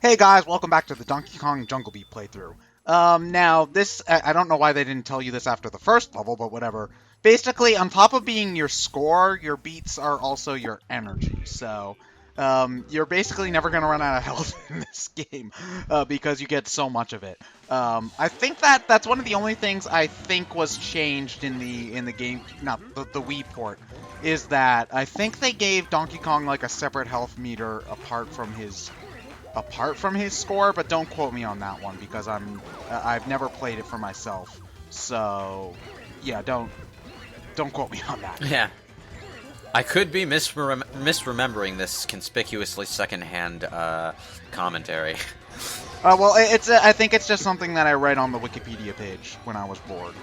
Hey guys, welcome back to the Donkey Kong Jungle Beat playthrough. Now this, I don't know why they didn't tell you this after the first level, but whatever. Basically, on top of being your score, your beats are also your energy. So, you're basically never gonna run out of health in this game, because you get so much of it. I think that's one of the only things I think was changed in the game, not the Wii port, is that I think they gave Donkey Kong like a separate health meter apart from his score, but don't quote me on that one because I've never played it for myself. So, yeah, don't quote me on that. Yeah. I could be misremembering this conspicuously secondhand commentary. Well, I think it's just something that I read on the Wikipedia page when I was bored.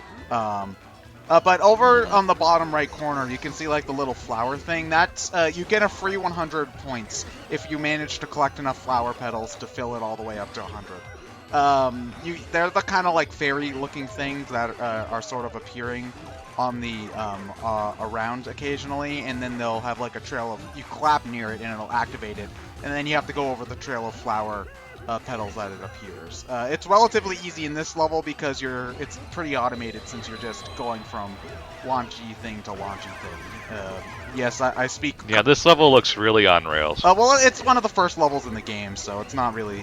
But over on the bottom right corner, you can see like the little flower thing. That's you get a free 100 points if you manage to collect enough flower petals to fill it all the way up to 100. They're the kind of like fairy-looking things that are sort of appearing on the around occasionally, and then they'll have like a trail of you clap near it and it'll activate it, and then you have to go over the trail of flower petals that it appears. It's relatively easy in this level because it's pretty automated since you're just going from launchy thing to launchy thing. Yes, I speak. Yeah, this level looks really on rails. Well, it's one of the first levels in the game, so it's not really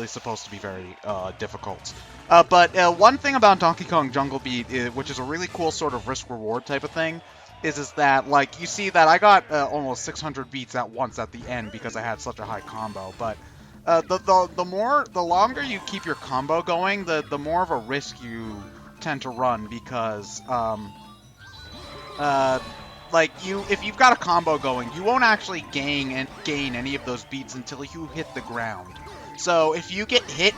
supposed to be very difficult. But one thing about Donkey Kong Jungle Beat, which is a really cool sort of risk-reward type of thing, is that like you see that I got almost 600 beats at once at the end because I had such a high combo, but the longer you keep your combo going, the more of a risk you tend to run because if you've got a combo going, you won't actually gain any of those beats until you hit the ground. So if you get hit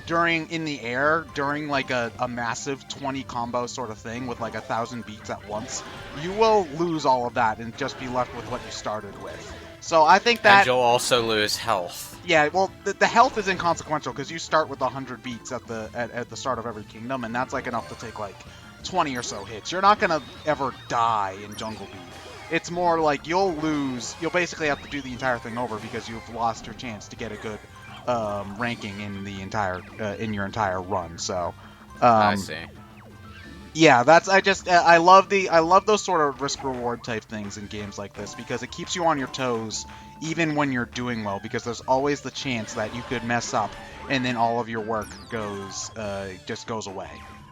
in the air during like a massive 20 combo sort of thing with like 1,000 beats at once, you will lose all of that and just be left with what you started with. So I think that... And you'll also lose health. Yeah, well, the health is inconsequential because you start with 100 beats at the start of every kingdom, and that's like enough to take like 20 or so hits. You're not gonna ever die in Jungle Beat. It's more like you'll basically have to do the entire thing over because you've lost your chance to get a good ranking in your entire run. So I see. Yeah, I love those sort of risk-reward type things in games like this because it keeps you on your toes even when you're doing well, because there's always the chance that you could mess up and then all of your work just goes away,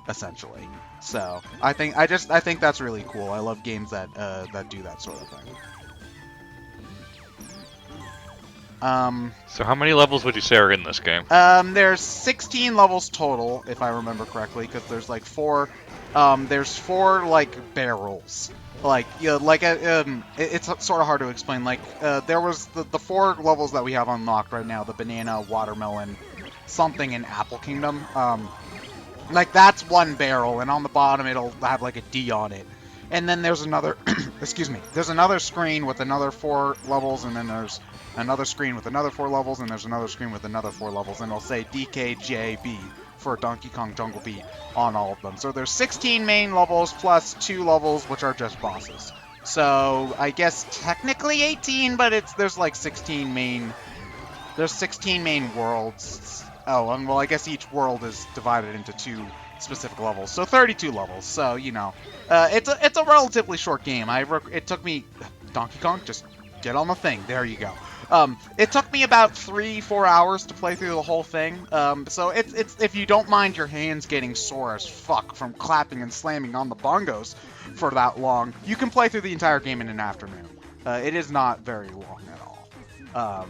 essentially. So I think that's really cool. I love games that do that sort of thing. So how many levels would you say are in this game? There's 16 levels total, if I remember correctly, because there's like four like barrels. Like, it's sort of hard to explain. Like, there was the 4 levels that we have unlocked right now: the banana, watermelon, something, and apple kingdom. Like that's one barrel, and on the bottom it'll have like a D on it. And then there's another, excuse me, there's another screen with another 4 levels, and then there's another screen with another 4 levels, and there's another screen with another 4 levels, and it'll say DKJB for Donkey Kong Jungle Beat on all of them. So there's 16 main levels plus 2 levels which are just bosses. So I guess technically 18, but there's like 16 main worlds. Oh, and well, I guess each world is divided into 2 specific levels, so 32 levels. So it's a relatively short game. It took me Donkey Kong, just get on the thing. There you go. It took me about 3-4 hours to play through the whole thing. So it's if you don't mind your hands getting sore as fuck from clapping and slamming on the bongos for that long, you can play through the entire game in an afternoon. It is not very long at all.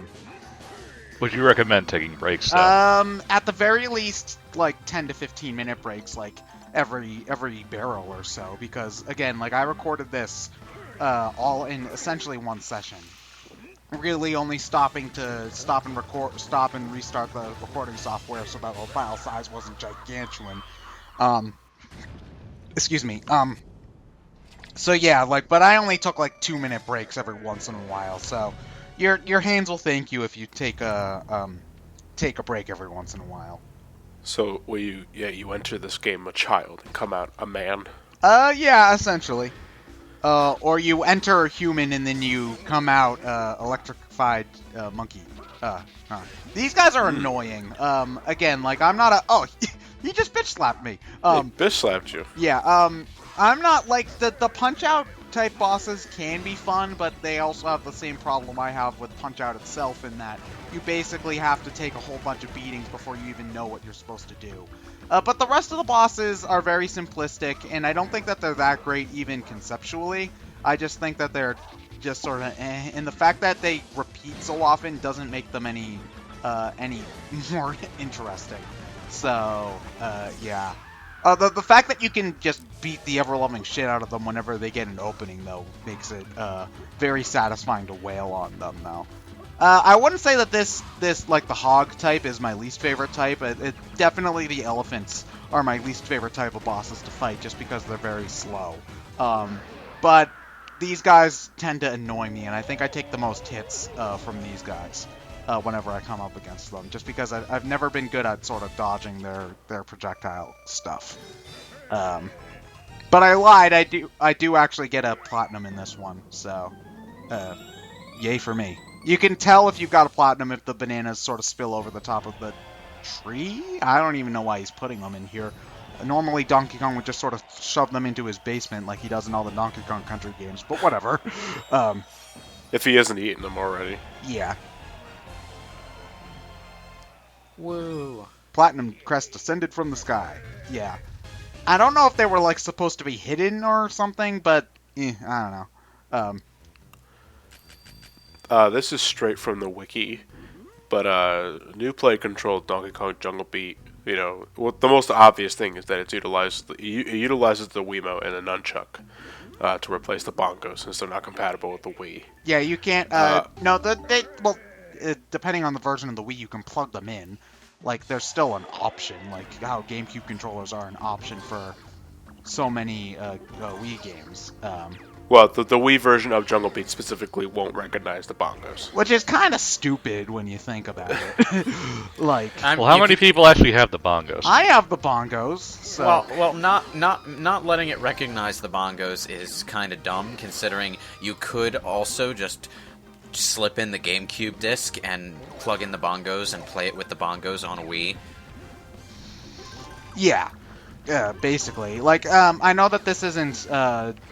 Would you recommend taking breaks, though? At the very least, like 10 to 15 minute breaks, like every barrel or so, because again, like I recorded this all in essentially one session. Really only stopping to stop and restart the recording software so that the file size wasn't gigantuan. Excuse me. So yeah, but I only took like 2-minute breaks every once in a while, so your hands will thank you if you take a break every once in a while. So you enter this game a child and come out a man? Yeah, essentially. Or you enter human and then you come out electrified monkey. These guys are annoying. Again, like, I'm not a... Oh, he just bitch slapped me. Bitch slapped you. Yeah, I'm not, like, the Punch-Out type bosses can be fun, but they also have the same problem I have with Punch-Out itself in that you basically have to take a whole bunch of beatings before you even know what you're supposed to do. But the rest of the bosses are very simplistic, and I don't think that they're that great even conceptually. I just think that they're just sort of and the fact that they repeat so often doesn't make them any more interesting. So, yeah. The fact that you can just beat the ever-loving shit out of them whenever they get an opening, though, makes it very satisfying to wail on them, though. I wouldn't say that this like, the hog type is my least favorite type. Definitely the elephants are my least favorite type of bosses to fight, just because they're very slow. But these guys tend to annoy me, and I think I take the most hits from these guys whenever I come up against them, just because I've never been good at sort of dodging their projectile stuff. But I lied. I do actually get a platinum in this one, so yay for me. You can tell if you've got a platinum if the bananas sort of spill over the top of the tree. I don't even know why he's putting them in here. Normally, Donkey Kong would just sort of shove them into his basement like he does in all the Donkey Kong Country games, but whatever. If he hasn't eaten them already. Yeah. Woo. Platinum crest descended from the sky. Yeah. I don't know if they were, like, supposed to be hidden or something, but I don't know. This is straight from the wiki, but new play-controlled Donkey Kong Jungle Beat, you know, well, the most obvious thing is that it utilizes the Wiimote and a nunchuck to replace the bongos, since they're not compatible with the Wii. Yeah, you can't, no, depending on the version of the Wii, you can plug them in. Like, there's still an option, like how GameCube controllers are an option for so many Wii games. Well, the Wii version of Jungle Beat specifically won't recognize the bongos. Which is kind of stupid when you think about it. Like, well, how many people actually have the bongos? I have the bongos. So. Well, not letting it recognize the bongos is kind of dumb, considering you could also just slip in the GameCube disc and plug in the bongos and play it with the bongos on a Wii. Yeah. Yeah, basically. Like, I know that this isn't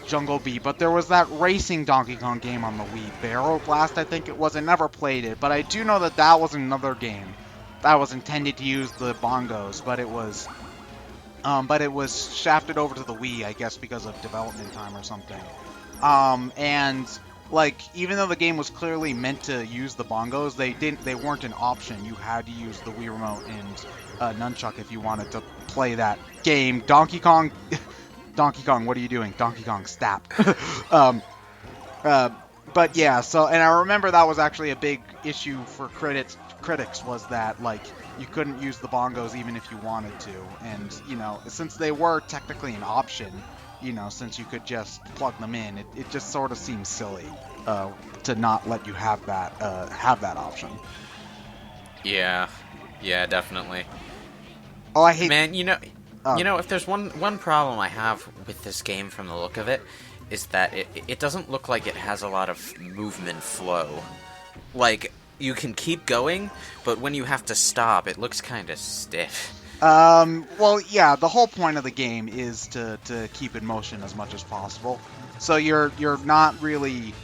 Jungle Beat, but there was that racing Donkey Kong game on the Wii, Barrel Blast, I think it was. I never played it, but I do know that that was another game that was intended to use the bongos, but it was shafted over to the Wii, I guess, because of development time or something. And like, even though the game was clearly meant to use the bongos, they weren't an option. You had to use the Wii remote and nunchuck if you wanted to play that game. Donkey Kong, what are you doing? Donkey Kong, stop. But yeah, so, and I remember that was actually a big issue for critics was that, like, you couldn't use the bongos even if you wanted to. And, you know, since they were technically an option, you know, since you could just plug them in, it just sort of seems silly to not let you have that option. Yeah, definitely. Oh, I hate... Man, you know, if there's one problem I have with this game from the look of it, is that it doesn't look like it has a lot of movement flow. Like, you can keep going, but when you have to stop, it looks kind of stiff. Well, yeah, the whole point of the game is to keep in motion as much as possible. So you're not really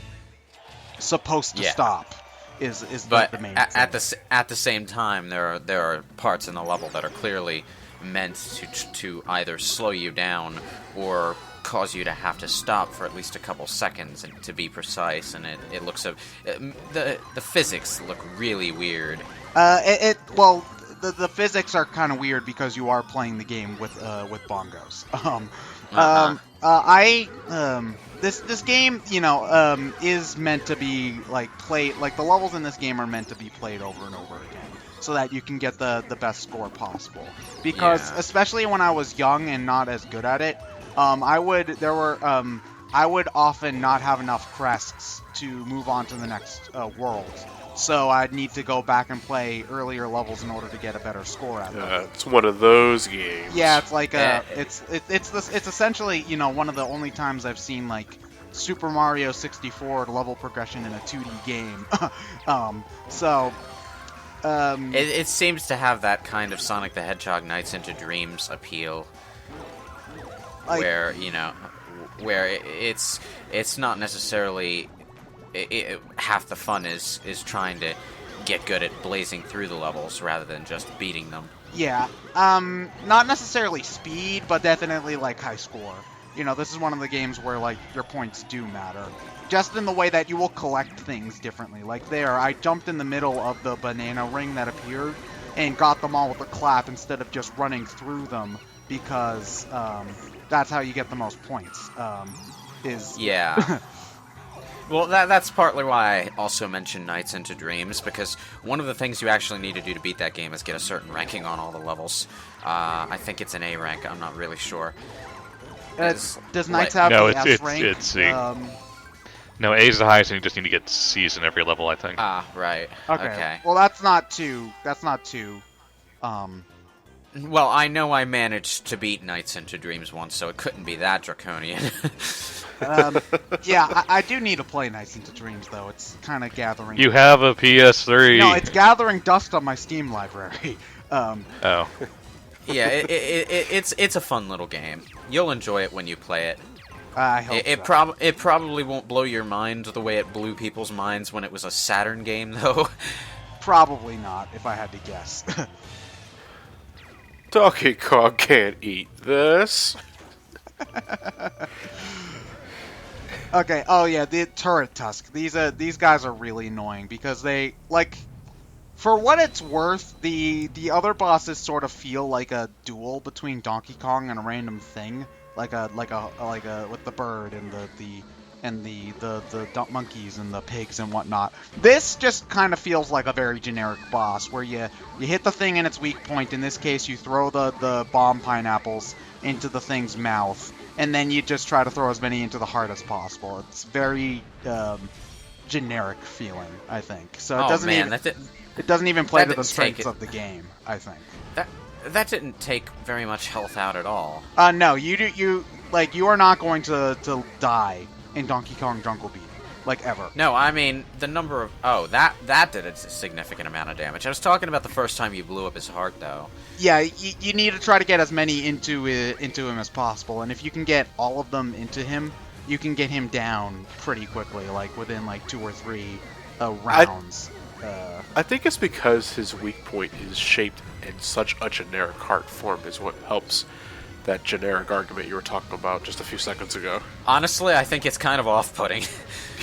supposed to stop. But the main thing. At the same time, there are parts in the level that are clearly meant to either slow you down or cause you to have to stop for at least a couple seconds, and to be precise. And it looks the physics look really weird. The physics are kind of weird because you are playing the game with bongos. This game, you know, is meant to be like played. Like, the levels in this game are meant to be played over and over again, so that you can get the best score possible. Because especially when I was young and not as good at it, I would often not have enough crests to move on to the next world. So I'd need to go back and play earlier levels in order to get a better score out of it. It's one of those games. Yeah, it's like it's essentially, you know, one of the only times I've seen like Super Mario 64 level progression in a 2D game. So It seems to have that kind of Sonic the Hedgehog Nights into Dreams appeal, where it's not necessarily half the fun is trying to get good at blazing through the levels rather than just beating them. Yeah, not necessarily speed, but definitely like high score. This is one of the games where like your points do matter. Just in the way that you will collect things differently. Like there, I jumped in the middle of the banana ring that appeared and got them all with a clap instead of just running through them because that's how you get the most points. Yeah. Well, that's partly why I also mentioned Nights into Dreams, because one of the things you actually need to do to beat that game is get a certain ranking on all the levels. I think it's an A rank, I'm not really sure. Does Nights have the S rank? It's C. No, A is the highest, and you just need to get C's in every level, I think. Ah, right. Okay. Well, that's not too. Well, I know I managed to beat Nights into Dreams once, so it couldn't be that draconian. Yeah, I do need to play Nights into Dreams, though. It's kind of gathering. You have a PS3. No, it's gathering dust on my Steam library. Oh. Yeah, it's a fun little game. You'll enjoy it when you play it. I hope it probably won't blow your mind the way it blew people's minds when it was a Saturn game, though. Probably not, if I had to guess. Donkey Kong can't eat this. Okay. Oh yeah, the turret tusk. These guys are really annoying because they for what it's worth, the other bosses sort of feel like a duel between Donkey Kong and a random thing, like a with the bird and the monkeys and the pigs and whatnot. This just kind of feels like a very generic boss where you hit the thing in its weak point. In this case, you throw the bomb pineapples into the thing's mouth, and then you just try to throw as many into the heart as possible. It's very generic feeling, I think. So it doesn't even play to the strengths of the game, I think. That didn't take very much health out at all. No, you are not going to die in Donkey Kong Jungle Beat, ever. No, I mean the number of that did a significant amount of damage. I was talking about the first time you blew up his heart, though. Yeah, you need to try to get as many into him as possible, and if you can get all of them into him, you can get him down pretty quickly, within 2 or 3 rounds. I think it's because his weak point is shaped in such a generic heart form is what helps that generic argument you were talking about just a few seconds ago. Honestly, I think it's kind of off-putting.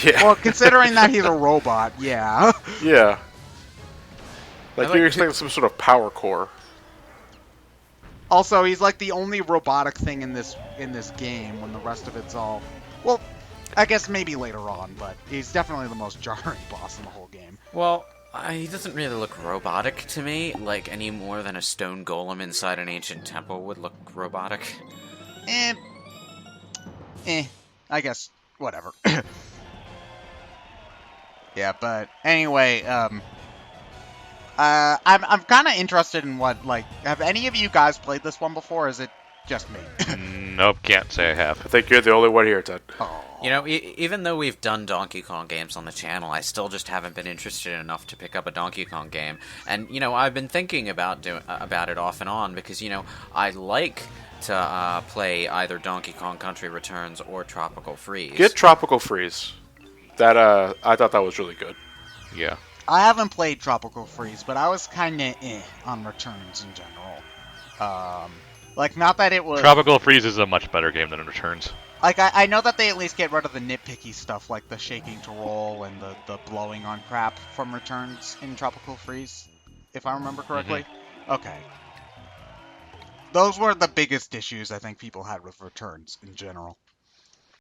Yeah. Well, considering that he's a robot, yeah. Yeah. You're expecting some sort of power core. Also, he's the only robotic thing in this game when the rest of it's all... Well, I guess maybe later on, but he's definitely the most jarring boss in the whole game. Well, he doesn't really look robotic to me, any more than a stone golem inside an ancient temple would look robotic. I guess, whatever. Yeah, but anyway, I'm kind of interested in what, have any of you guys played this one before, or is it just me? Nope, can't say I have. I think you're the only one here, Ted. Oh. Even though we've done Donkey Kong games on the channel, I still just haven't been interested enough to pick up a Donkey Kong game. And, I've been thinking about it off and on because, I like to play either Donkey Kong Country Returns or Tropical Freeze. Get Tropical Freeze. That, I thought that was really good. Yeah. I haven't played Tropical Freeze, but I was kind of on Returns in general. Not that it was... Tropical Freeze is a much better game than Returns. I know that they at least get rid of the nitpicky stuff, like the shaking to roll and the blowing on crap from Returns in Tropical Freeze, if I remember correctly. Mm-hmm. Okay. Those were the biggest issues I think people had with Returns in general.